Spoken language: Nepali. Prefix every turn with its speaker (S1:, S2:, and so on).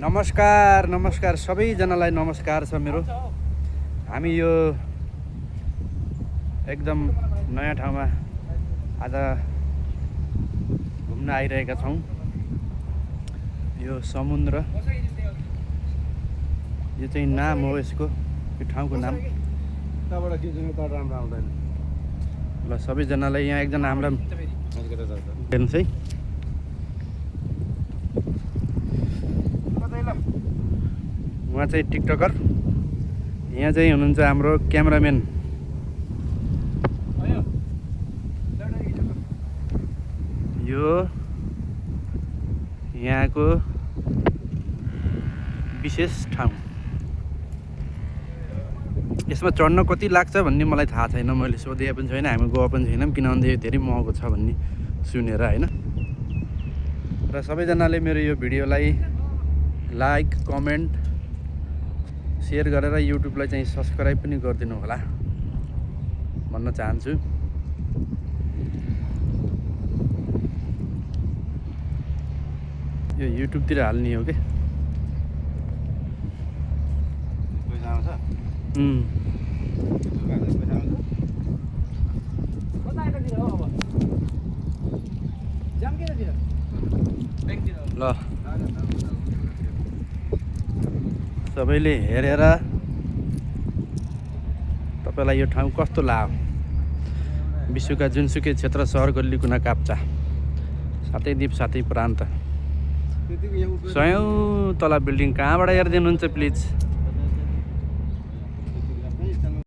S1: नमस्कार नमस्कार सबैजनालाई नमस्कार छ मेरो। हामी यो एकदम नयाँ ठाउँमा आज घुम्न आइरहेका छौँ। यो समुद्र, यो चाहिँ नाम हो यसको, यो ठाउँको नाम। ल सबैजनालाई यहाँ एकजना हाम्रा हेर्नुहोस् है, उहाँ चाहिँ टिकटकर, यहाँ चाहिँ हुनुहुन्छ हाम्रो क्यामेराम्यान। यो यहाँको विशेष ठाउँ। यसमा चढ्न कति लाग्छ भन्ने मलाई थाहा छैन, मैले सोधेको पनि छैन, हामी गएको पनि छैनौँ, किनभने यो धेरै महँगो छ भन्ने सुनेर होइन। र सबैजनाले मेरो यो भिडियोलाई लाइक, कमेन्ट, सेयर गरेर युट्युबलाई चाहिँ सब्सक्राइब पनि गरिदिनु होला भन्न चाहन्छु। यो युट्युबतिर हाल्ने हो के। ल सबैले हेरेर तपाईलाई यो ठाउँ कस्तो लाग्यो? विश्वका जुनसुकै क्षेत्र, सहर, गल्ली, कुना काप्चा, सातै द्वीप सातै प्रान्त, 100औं तला बिल्डिङ कहाँबाट हेरिदिनुहुन्छ प्लिज?